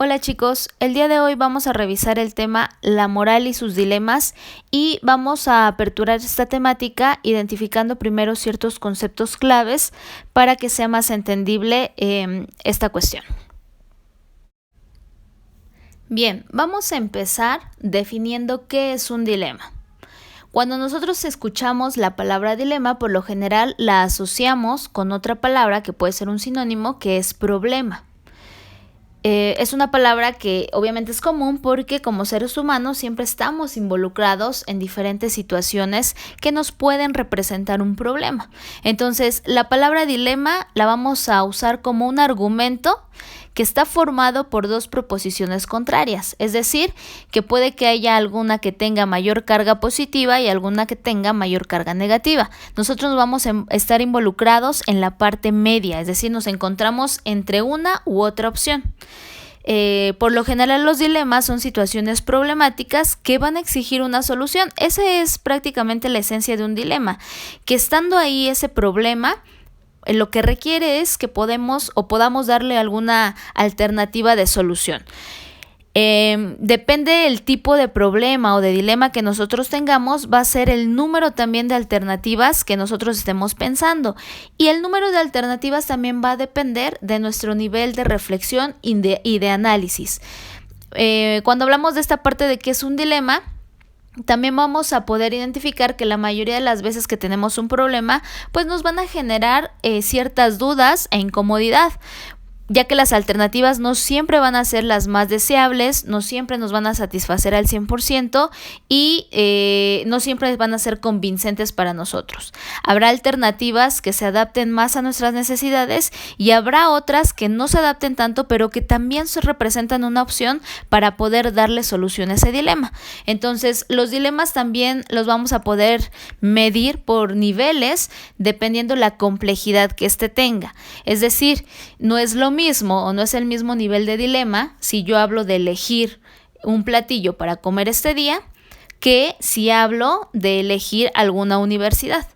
Hola chicos, el día de hoy vamos a revisar el tema la moral y sus dilemas y vamos a aperturar esta temática identificando primero ciertos conceptos claves para que sea más entendible esta cuestión. Bien, vamos a empezar definiendo qué es un dilema. Cuando nosotros escuchamos la palabra dilema, por lo general la asociamos con otra palabra que puede ser un sinónimo, que es problema. Es una palabra que obviamente es común porque como seres humanos siempre estamos involucrados en diferentes situaciones que nos pueden representar un problema. Entonces, la palabra dilema la vamos a usar como un argumento que está formado por dos proposiciones contrarias, es decir, que puede que haya alguna que tenga mayor carga positiva y alguna que tenga mayor carga negativa. Nosotros vamos a estar involucrados en la parte media, es decir, nos encontramos entre una u otra opción. Por lo general los dilemas son situaciones problemáticas que van a exigir una solución. Esa es prácticamente la esencia de un dilema, que estando ahí ese problema, lo que requiere es que podamos darle alguna alternativa de solución. Depende del tipo de problema o de dilema que nosotros tengamos, va a ser el número también de alternativas que nosotros estemos pensando. Y el número de alternativas también va a depender de nuestro nivel de reflexión y de análisis. Cuando hablamos de esta parte de qué es un dilema, también vamos a poder identificar que la mayoría de las veces que tenemos un problema, pues nos van a generar ciertas dudas e incomodidad, ya que las alternativas no siempre van a ser las más deseables, no siempre nos van a satisfacer al 100% y no siempre van a ser convincentes para nosotros. Habrá alternativas que se adapten más a nuestras necesidades y habrá otras que no se adapten tanto, pero que también se representan una opción para poder darle solución a ese dilema. Entonces, los dilemas también los vamos a poder medir por niveles dependiendo la complejidad que éste tenga. Es decir, no es lo mismo o no es el mismo nivel de dilema si yo hablo de elegir un platillo para comer este día que si hablo de elegir alguna universidad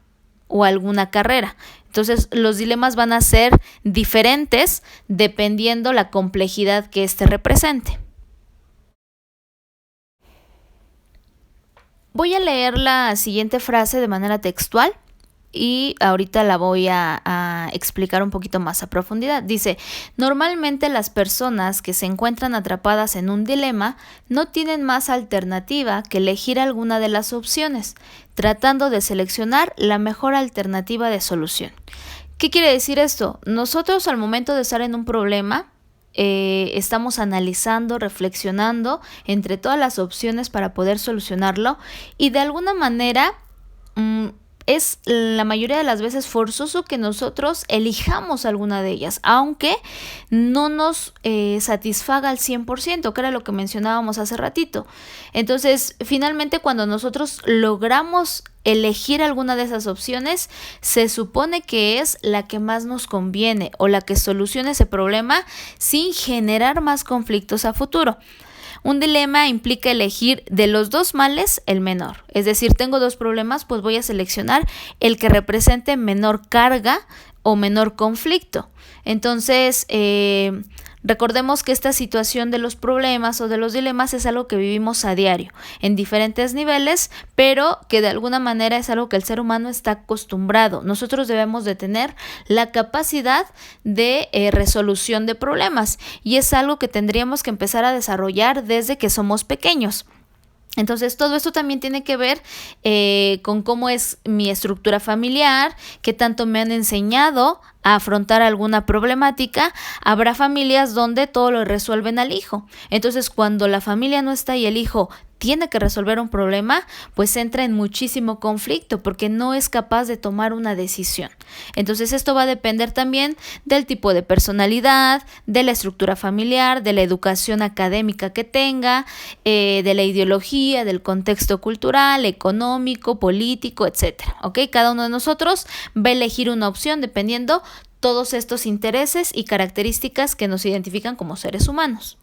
o alguna carrera. Entonces los dilemas van a ser diferentes dependiendo la complejidad que éste represente. Voy a leer la siguiente frase de manera textual y ahorita la voy a explicar un poquito más a profundidad. Dice, normalmente las personas que se encuentran atrapadas en un dilema no tienen más alternativa que elegir alguna de las opciones, tratando de seleccionar la mejor alternativa de solución. ¿Qué quiere decir esto? Nosotros al momento de estar en un problema, estamos analizando, reflexionando entre todas las opciones para poder solucionarlo y de alguna manera es la mayoría de las veces forzoso que nosotros elijamos alguna de ellas, aunque no nos satisfaga al 100%, que era lo que mencionábamos hace ratito. Entonces, finalmente, cuando nosotros logramos elegir alguna de esas opciones, se supone que es la que más nos conviene o la que solucione ese problema sin generar más conflictos a futuro. Un dilema implica elegir de los dos males el menor. Es decir, tengo dos problemas, pues voy a seleccionar el que represente menor carga o menor conflicto. Entonces, recordemos que esta situación de los problemas o de los dilemas es algo que vivimos a diario, en diferentes niveles, pero que de alguna manera es algo que el ser humano está acostumbrado. Nosotros debemos de tener la capacidad de resolución de problemas y es algo que tendríamos que empezar a desarrollar desde que somos pequeños. Entonces, todo esto también tiene que ver con cómo es mi estructura familiar, qué tanto me han enseñado a afrontar alguna problemática. Habrá familias donde todo lo resuelven al hijo. Entonces, cuando la familia no está y el hijo tiene que resolver un problema, pues entra en muchísimo conflicto porque no es capaz de tomar una decisión. Entonces esto va a depender también del tipo de personalidad, de la estructura familiar, de la educación académica que tenga, de la ideología, del contexto cultural, económico, político, etcétera. ¿Ok? Cada uno de nosotros va a elegir una opción dependiendo todos estos intereses y características que nos identifican como seres humanos.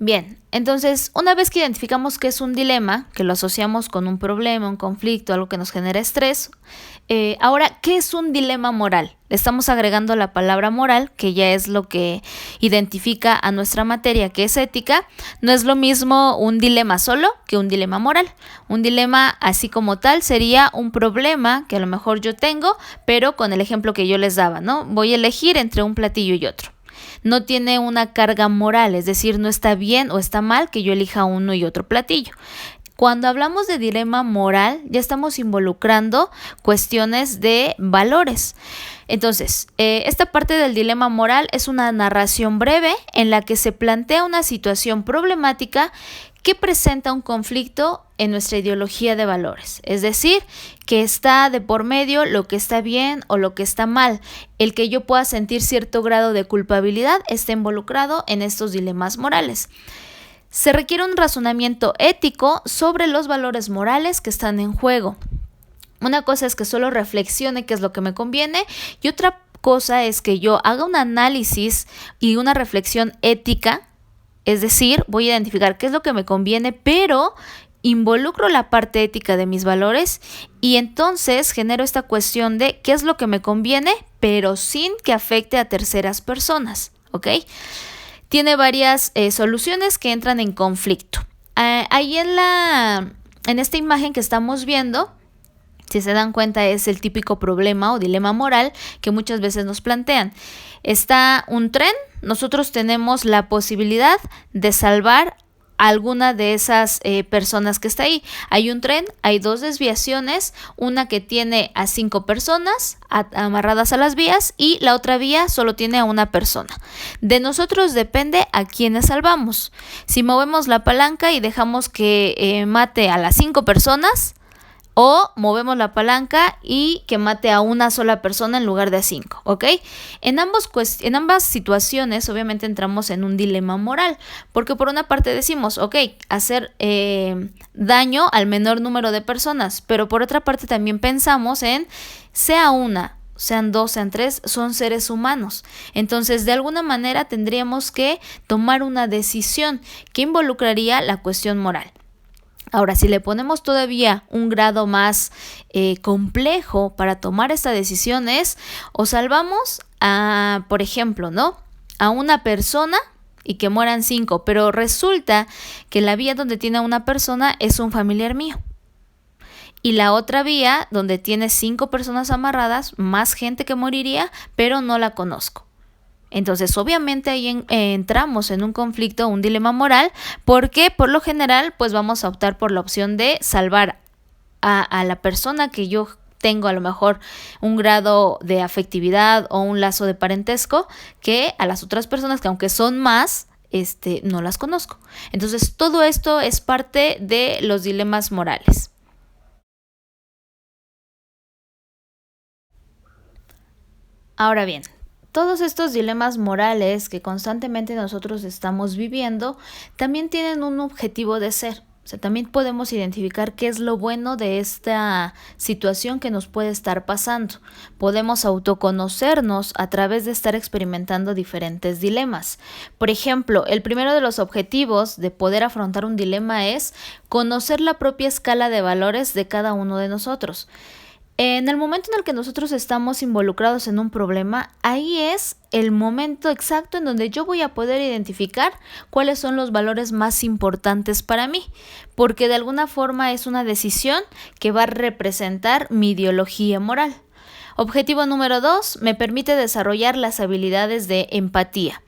Bien, entonces una vez que identificamos qué es un dilema, que lo asociamos con un problema, un conflicto, algo que nos genera estrés, ahora, ¿qué es un dilema moral? Le estamos agregando la palabra moral, que ya es lo que identifica a nuestra materia, que es ética. No es lo mismo un dilema solo que un dilema moral. Un dilema así como tal sería un problema que a lo mejor yo tengo, pero con el ejemplo que yo les daba, ¿no? Voy a elegir entre un platillo y otro. No tiene una carga moral, es decir, no está bien o está mal que yo elija uno y otro platillo. Cuando hablamos de dilema moral, ya estamos involucrando cuestiones de valores. Entonces, esta parte del dilema moral es una narración breve en la que se plantea una situación problemática que presenta un conflicto en nuestra ideología de valores, es decir, que está de por medio lo que está bien o lo que está mal. El que yo pueda sentir cierto grado de culpabilidad está involucrado en estos dilemas morales. Se requiere un razonamiento ético sobre los valores morales que están en juego. Una cosa es que solo reflexione qué es lo que me conviene y otra cosa es que yo haga un análisis y una reflexión ética. Es decir, voy a identificar qué es lo que me conviene, pero involucro la parte ética de mis valores y entonces genero esta cuestión de qué es lo que me conviene, pero sin que afecte a terceras personas, ¿ok? Tiene varias soluciones que entran en conflicto. Ahí en esta imagen que estamos viendo, si se dan cuenta, es el típico problema o dilema moral que muchas veces nos plantean. Está un tren, nosotros tenemos la posibilidad de salvar a alguna de esas personas que está ahí. Hay un tren, hay dos desviaciones, una que tiene a 5 personas amarradas a las vías y la otra vía solo tiene a una persona. De nosotros depende a quiénes salvamos. Si movemos la palanca y dejamos que mate a las 5 personas, o movemos la palanca y que mate a una sola persona en lugar de a 5, ¿ok? En ambas situaciones obviamente entramos en un dilema moral, porque por una parte decimos, ok, hacer daño al menor número de personas, pero por otra parte también pensamos en, sea una, sean 2, sean 3, son seres humanos. Entonces, de alguna manera tendríamos que tomar una decisión que involucraría la cuestión moral. Ahora, si le ponemos todavía un grado más complejo para tomar esta decisión es, o salvamos a, por ejemplo, ¿no?, a una persona y que mueran 5, pero resulta que la vía donde tiene a una persona es un familiar mío. Y la otra vía donde tiene 5 personas amarradas, más gente que moriría, pero no la conozco. Entonces, obviamente ahí entramos en un conflicto, un dilema moral, porque por lo general, pues vamos a optar por la opción de salvar a la persona que yo tengo a lo mejor un grado de afectividad o un lazo de parentesco, que a las otras personas que aunque son más, no las conozco. Entonces, todo esto es parte de los dilemas morales. Ahora bien, todos estos dilemas morales que constantemente nosotros estamos viviendo también tienen un objetivo de ser. O sea, también podemos identificar qué es lo bueno de esta situación que nos puede estar pasando. Podemos autoconocernos a través de estar experimentando diferentes dilemas. Por ejemplo, el primero de los objetivos de poder afrontar un dilema es conocer la propia escala de valores de cada uno de nosotros. En el momento en el que nosotros estamos involucrados en un problema, ahí es el momento exacto en donde yo voy a poder identificar cuáles son los valores más importantes para mí, porque de alguna forma es una decisión que va a representar mi ideología moral. Objetivo número 2, me permite desarrollar las habilidades de empatía.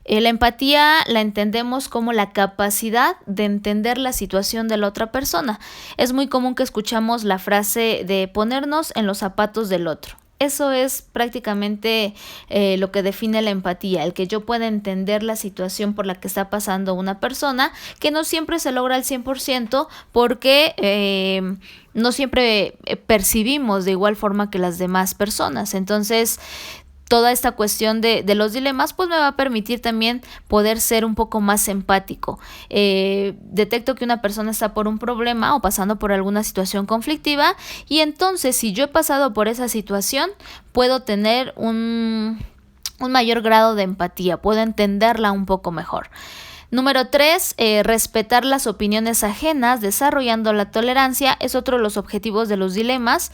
La empatía la entendemos como la capacidad de entender la situación de la otra persona. Es muy común que escuchamos la frase de ponernos en los zapatos del otro. Eso es prácticamente lo que define la empatía, el que yo pueda entender la situación por la que está pasando una persona, que no siempre se logra al 100% porque no siempre percibimos de igual forma que las demás personas. Entonces, toda esta cuestión de los dilemas pues me va a permitir también poder ser un poco más empático. Detecto que una persona está por un problema o pasando por alguna situación conflictiva y entonces si yo he pasado por esa situación puedo tener un mayor grado de empatía, puedo entenderla un poco mejor. Número 3, respetar las opiniones ajenas, desarrollando la tolerancia, es otro de los objetivos de los dilemas.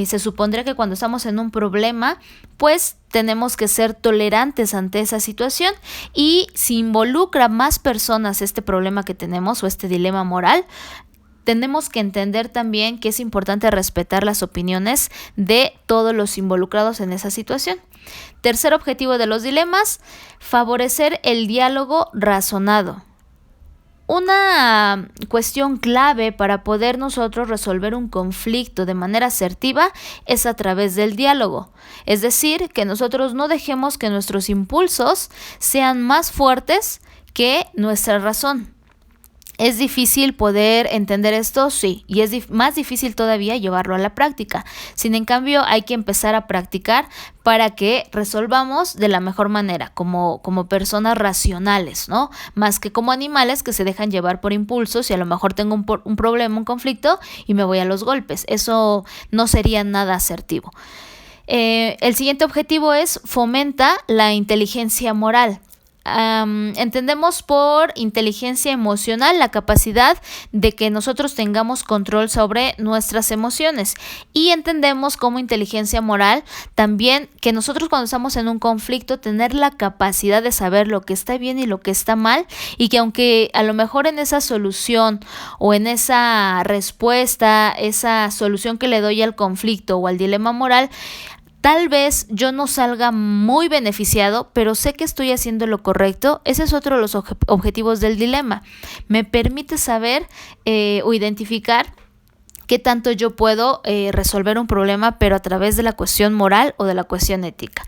Se supondría que cuando estamos en un problema, pues tenemos que ser tolerantes ante esa situación, y si involucra más personas este problema que tenemos o este dilema moral, tenemos que entender también que es importante respetar las opiniones de todos los involucrados en esa situación. Tercer objetivo de los dilemas, favorecer el diálogo razonado. Una cuestión clave para poder nosotros resolver un conflicto de manera asertiva es a través del diálogo. Es decir, que nosotros no dejemos que nuestros impulsos sean más fuertes que nuestra razón. ¿Es difícil poder entender esto? Sí, y es más difícil todavía llevarlo a la práctica. Sin en cambio, hay que empezar a practicar para que resolvamos de la mejor manera, como personas racionales, ¿no? Más que como animales que se dejan llevar por impulsos y a lo mejor tengo un problema, un conflicto y me voy a los golpes. Eso no sería nada asertivo. El siguiente objetivo es fomenta la inteligencia moral. Entendemos por inteligencia emocional la capacidad de que nosotros tengamos control sobre nuestras emociones, y entendemos como inteligencia moral también que nosotros cuando estamos en un conflicto tener la capacidad de saber lo que está bien y lo que está mal, y que aunque a lo mejor en esa solución o en esa respuesta, esa solución que le doy al conflicto o al dilema moral, tal vez yo no salga muy beneficiado, pero sé que estoy haciendo lo correcto. Ese es otro de los objetivos del dilema. Me permite saber o identificar qué tanto yo puedo resolver un problema, pero a través de la cuestión moral o de la cuestión ética.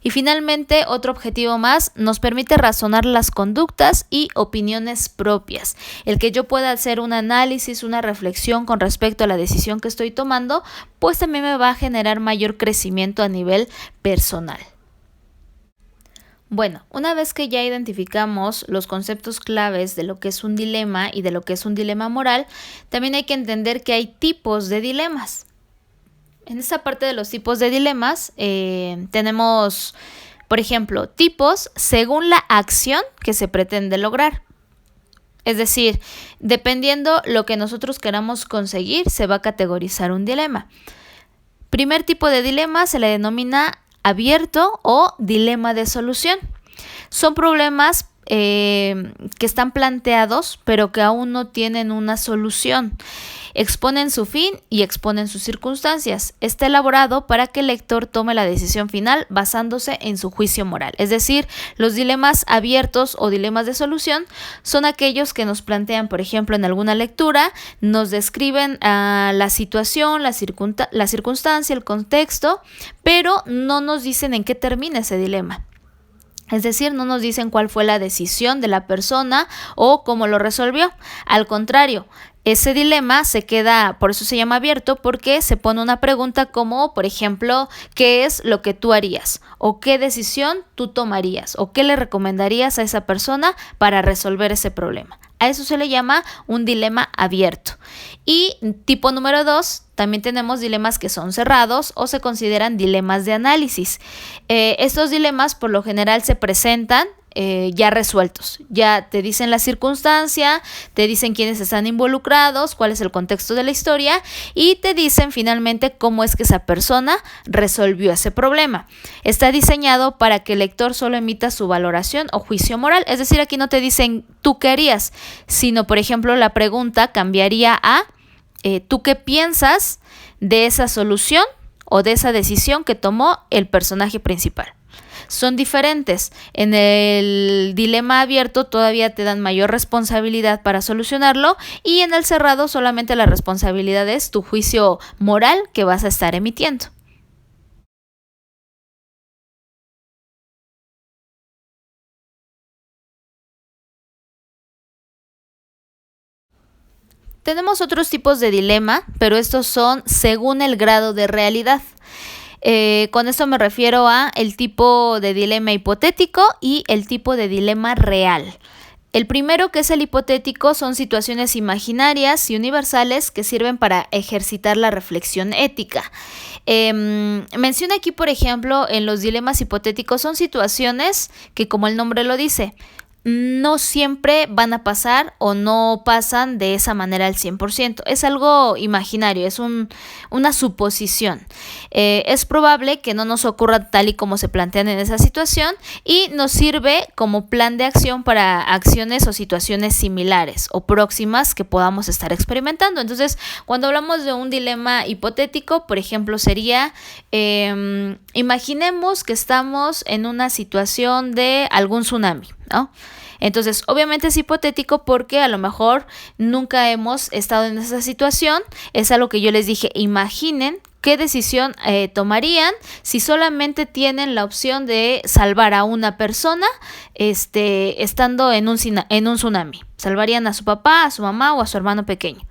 Y finalmente, otro objetivo más, nos permite razonar las conductas y opiniones propias. El que yo pueda hacer un análisis, una reflexión con respecto a la decisión que estoy tomando, pues también me va a generar mayor crecimiento a nivel personal. Bueno, una vez que ya identificamos los conceptos claves de lo que es un dilema y de lo que es un dilema moral, también hay que entender que hay tipos de dilemas. En esta parte de los tipos de dilemas tenemos, por ejemplo, tipos según la acción que se pretende lograr. Es decir, dependiendo lo que nosotros queramos conseguir, se va a categorizar un dilema. Primer tipo de dilema se le denomina abierto o dilema de solución. Son problemas que están planteados, pero que aún no tienen una solución. Exponen su fin y exponen sus circunstancias. Está elaborado para que el lector tome la decisión final basándose en su juicio moral. Es decir, los dilemas abiertos o dilemas de solución son aquellos que nos plantean, por ejemplo, en alguna lectura, nos describen la situación, la circunstancia, el contexto, pero no nos dicen en qué termina ese dilema. Es decir, no nos dicen cuál fue la decisión de la persona o cómo lo resolvió. Al contrario, ese dilema se queda, por eso se llama abierto, porque se pone una pregunta como, por ejemplo, ¿qué es lo que tú harías? ¿O qué decisión tú tomarías? ¿O qué le recomendarías a esa persona para resolver ese problema? A eso se le llama un dilema abierto. Y tipo número 2, también tenemos dilemas que son cerrados o se consideran dilemas de análisis. Estos dilemas por lo general se presentan ya resueltos. Ya te dicen la circunstancia, te dicen quiénes están involucrados, cuál es el contexto de la historia y te dicen finalmente cómo es que esa persona resolvió ese problema. Está diseñado para que el lector solo emita su valoración o juicio moral. Es decir, aquí no te dicen tú qué harías, sino por ejemplo la pregunta cambiaría a ¿tú qué piensas de esa solución o de esa decisión que tomó el personaje principal? Son diferentes. En el dilema abierto todavía te dan mayor responsabilidad para solucionarlo y en el cerrado solamente la responsabilidad es tu juicio moral que vas a estar emitiendo. Tenemos otros tipos de dilema, pero estos son según el grado de realidad. Con esto me refiero a el tipo de dilema hipotético y el tipo de dilema real. El primero, que es el hipotético, son situaciones imaginarias y universales que sirven para ejercitar la reflexión ética. Menciona aquí, por ejemplo, en los dilemas hipotéticos son situaciones que, como el nombre lo dice, no siempre van a pasar o no pasan de esa manera al 100%. Es algo imaginario, es una suposición. Es probable que no nos ocurra tal y como se plantean en esa situación y nos sirve como plan de acción para acciones o situaciones similares o próximas que podamos estar experimentando. Entonces, cuando hablamos de un dilema hipotético, por ejemplo, sería, imaginemos que estamos en una situación de algún tsunami, ¿no? Entonces, obviamente es hipotético porque a lo mejor nunca hemos estado en esa situación. Es algo que yo les dije, imaginen qué decisión tomarían si solamente tienen la opción de salvar a una persona estando en un tsunami. ¿Salvarían a su papá, a su mamá o a su hermano pequeño?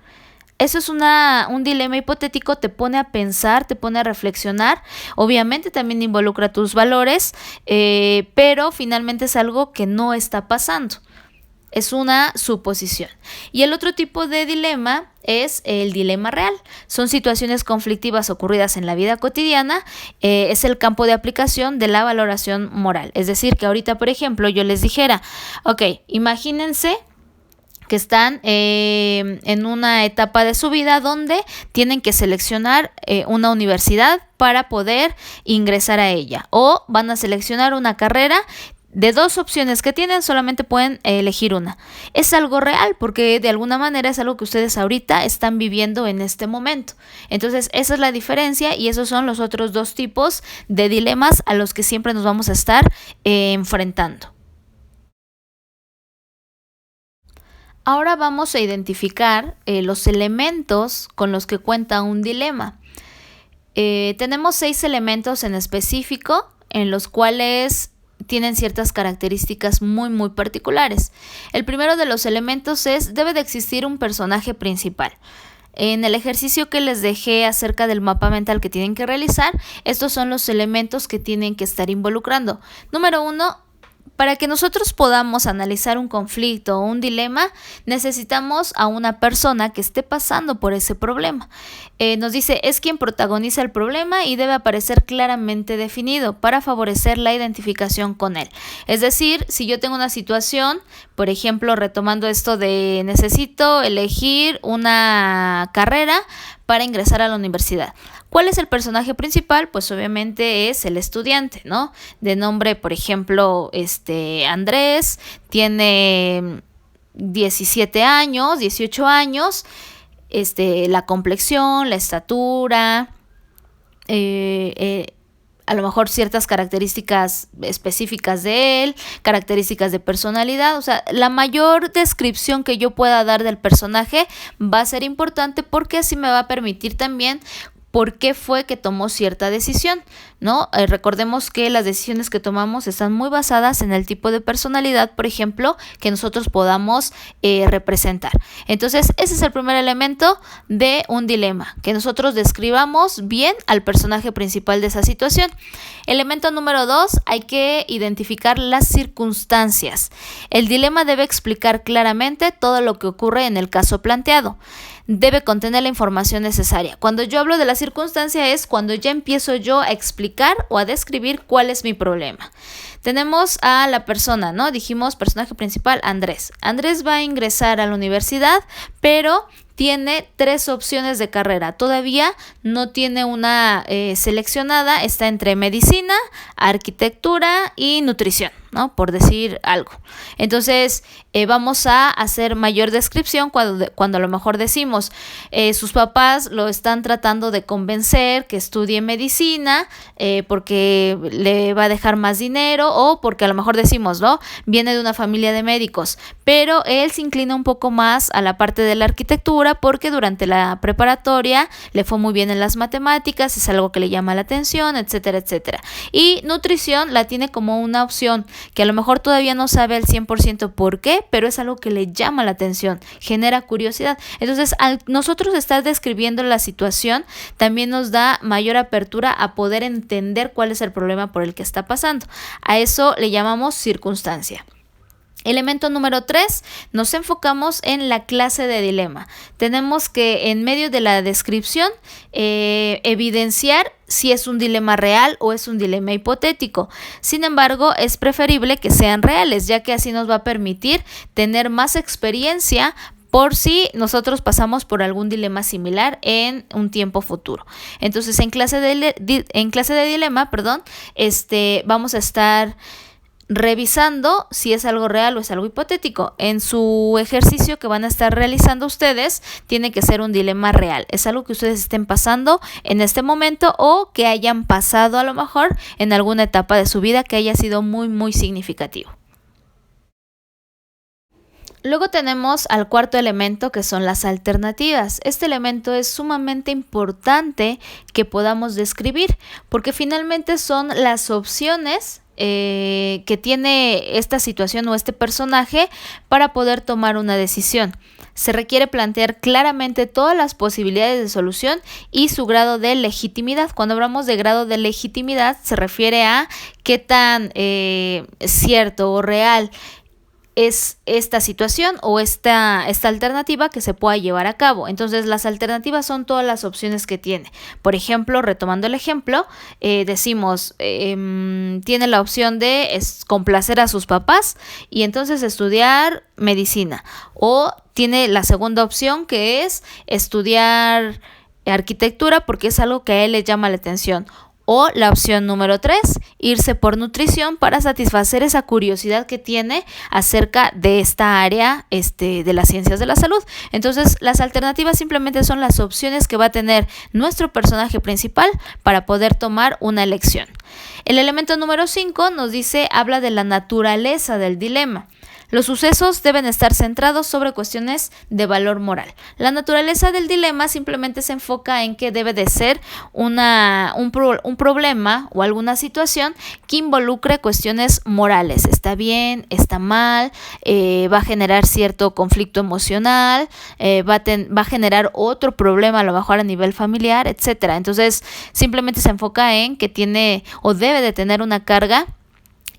Eso es un dilema hipotético, te pone a pensar, te pone a reflexionar. Obviamente también involucra tus valores, pero finalmente es algo que no está pasando. Es una suposición. Y el otro tipo de dilema es el dilema real. Son situaciones conflictivas ocurridas en la vida cotidiana. Es el campo de aplicación de la valoración moral. Es decir, que ahorita, por ejemplo, yo les dijera, ok, imagínense que están en una etapa de su vida donde tienen que seleccionar una universidad para poder ingresar a ella, o van a seleccionar una carrera. De 2 opciones que tienen, solamente pueden elegir una. Es algo real porque de alguna manera es algo que ustedes ahorita están viviendo en este momento. Entonces, esa es la diferencia y esos son los otros 2 tipos de dilemas a los que siempre nos vamos a estar enfrentando. Ahora vamos a identificar los elementos con los que cuenta un dilema. Tenemos 6 elementos en específico en los cuales tienen ciertas características muy particulares. El primero de los elementos debe de existir un personaje principal. En el ejercicio que les dejé acerca del mapa mental que tienen que realizar, estos son los elementos que tienen que estar involucrando. Número 1, para que nosotros podamos analizar un conflicto o un dilema, necesitamos a una persona que esté pasando por ese problema. Nos dice, es quien protagoniza el problema y debe aparecer claramente definido para favorecer la identificación con él. Es decir, si yo tengo una situación, por ejemplo, retomando esto de necesito elegir una carrera para ingresar a la universidad. ¿Cuál es el personaje principal? Pues obviamente es el estudiante, ¿no? De nombre, por ejemplo, Andrés, tiene 17 años, 18 años, la complexión, la estatura, a lo mejor ciertas características específicas de él, características de personalidad. O sea, la mayor descripción que yo pueda dar del personaje va a ser importante porque así me va a permitir también por qué fue que tomó cierta decisión, ¿no? Recordemos que las decisiones que tomamos están muy basadas en el tipo de personalidad, por ejemplo, que nosotros podamos representar. Entonces, ese es el primer elemento de un dilema, que nosotros describamos bien al personaje principal de esa situación. Elemento número 2, hay que identificar las circunstancias. El dilema debe explicar claramente todo lo que ocurre en el caso planteado. Debe contener la información necesaria. Cuando yo hablo de la circunstancia es cuando ya empiezo yo a explicar o a describir cuál es mi problema. Tenemos a la persona, ¿no? Dijimos personaje principal, Andrés. Andrés va a ingresar a la universidad, pero tiene 3 opciones de carrera. Todavía no tiene una seleccionada. Está entre medicina, arquitectura y nutrición, ¿no? Por decir algo. Entonces, vamos a hacer mayor descripción cuando a lo mejor decimos sus papás lo están tratando de convencer que estudie medicina porque le va a dejar más dinero, o porque a lo mejor decimos, ¿no? Viene de una familia de médicos, pero él se inclina un poco más a la parte de la arquitectura porque durante la preparatoria le fue muy bien en las matemáticas, es algo que le llama la atención, etcétera, etcétera. Y nutrición la tiene como una opción que a lo mejor todavía no sabe al 100% por qué, pero es algo que le llama la atención, genera curiosidad. Entonces, al nosotros estar describiendo la situación, también nos da mayor apertura a poder entender cuál es el problema por el que está pasando. A eso le llamamos circunstancia. Elemento número 3, nos enfocamos en la clase de dilema. Tenemos que en medio de la descripción evidenciar si es un dilema real o es un dilema hipotético. Sin embargo, es preferible que sean reales, ya que así nos va a permitir tener más experiencia por si nosotros pasamos por algún dilema similar en un tiempo futuro. Entonces, en clase de dilema, vamos a estar revisando si es algo real o es algo hipotético. En su ejercicio que van a estar realizando ustedes, tiene que ser un dilema real. Es algo que ustedes estén pasando en este momento o que hayan pasado a lo mejor en alguna etapa de su vida que haya sido muy, muy significativo. Luego tenemos al cuarto elemento, que son las alternativas. Este elemento es sumamente importante que podamos describir, porque finalmente son las opciones que tiene esta situación o este personaje para poder tomar una decisión. Se requiere plantear claramente todas las posibilidades de solución y su grado de legitimidad. Cuando hablamos de grado de legitimidad, se refiere a qué tan cierto o real es esta situación o esta alternativa que se pueda llevar a cabo. Entonces, las alternativas son todas las opciones que tiene. Por ejemplo, retomando el ejemplo, decimos, tiene la opción de complacer a sus papás y entonces estudiar medicina. O tiene la segunda opción, que es estudiar arquitectura porque es algo que a él le llama la atención. O la opción número 3, irse por nutrición para satisfacer esa curiosidad que tiene acerca de esta área de las ciencias de la salud. Entonces, las alternativas simplemente son las opciones que va a tener nuestro personaje principal para poder tomar una elección. El elemento número 5 nos dice, habla de la naturaleza del dilema. Los sucesos deben estar centrados sobre cuestiones de valor moral. La naturaleza del dilema simplemente se enfoca en que debe de ser un problema o alguna situación que involucre cuestiones morales. Está bien, está mal, va a generar cierto conflicto emocional, va a generar otro problema a lo mejor a nivel familiar, etcétera. Entonces, simplemente se enfoca en que tiene o debe de tener una carga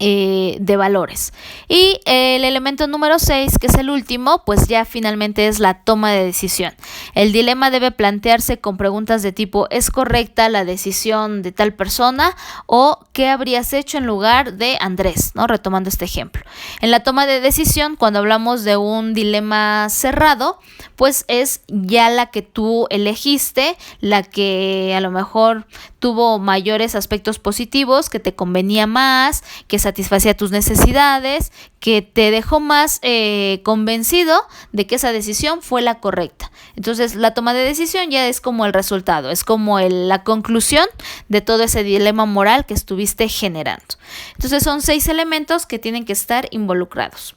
de valores. Y el elemento número 6, que es el último, pues ya finalmente es la toma de decisión. El dilema debe plantearse con preguntas de tipo, ¿es correcta la decisión de tal persona? O ¿qué habrías hecho en lugar de Andrés? ¿No? Retomando este ejemplo. En la toma de decisión, cuando hablamos de un dilema cerrado, pues es ya la que tú elegiste, la que a lo mejor tuvo mayores aspectos positivos, que te convenía más, que satisfacía tus necesidades, que te dejó más convencido de que esa decisión fue la correcta. Entonces, la toma de decisión ya es como el resultado, es como la conclusión de todo ese dilema moral que estuviste generando. Entonces, son 6 elementos que tienen que estar involucrados.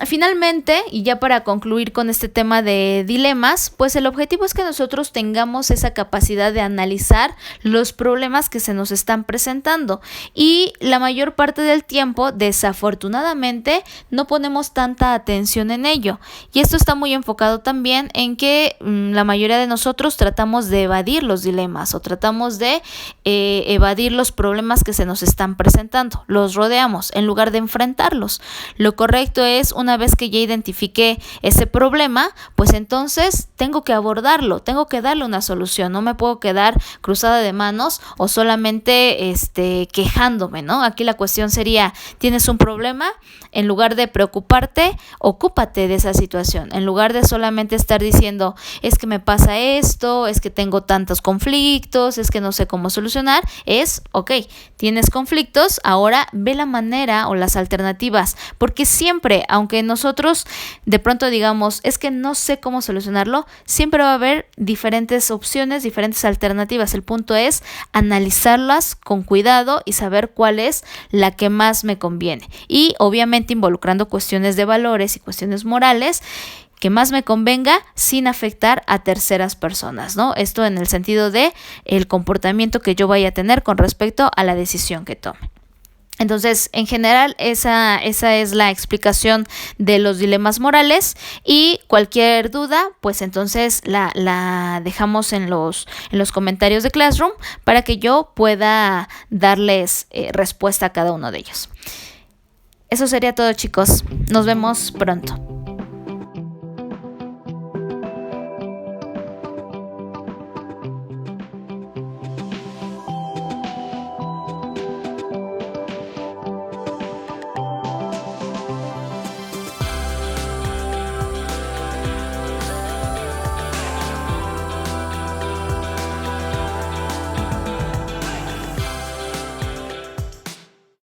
Finalmente, y ya para concluir con este tema de dilemas, pues el objetivo es que nosotros tengamos esa capacidad de analizar los problemas que se nos están presentando, y la mayor parte del tiempo, desafortunadamente, no ponemos tanta atención en ello, y esto está muy enfocado también en que la mayoría de nosotros tratamos de evadir los dilemas o tratamos de evadir los problemas que se nos están presentando, los rodeamos en lugar de enfrentarlos. Lo correcto es, una vez que ya identifiqué ese problema, pues entonces tengo que abordarlo, tengo que darle una solución, no me puedo quedar cruzada de manos o solamente quejándome, ¿no? Aquí la cuestión sería, tienes un problema, en lugar de preocuparte, ocúpate de esa situación, en lugar de solamente estar diciendo, es que me pasa esto, es que tengo tantos conflictos, es que no sé cómo solucionar, ok, tienes conflictos, ahora ve la manera o las alternativas, porque siempre, aunque nosotros de pronto digamos, es que no sé cómo solucionarlo, siempre va a haber diferentes opciones, diferentes alternativas. El punto es analizarlas con cuidado y saber cuál es la que más me conviene. Y obviamente involucrando cuestiones de valores y cuestiones morales que más me convenga sin afectar a terceras personas, ¿no? Esto en el sentido de el comportamiento que yo vaya a tener con respecto a la decisión que tome. Entonces, en general, esa es la explicación de los dilemas morales, y cualquier duda, pues entonces la dejamos en los comentarios de Classroom para que yo pueda darles respuesta a cada uno de ellos. Eso sería todo, chicos. Nos vemos pronto.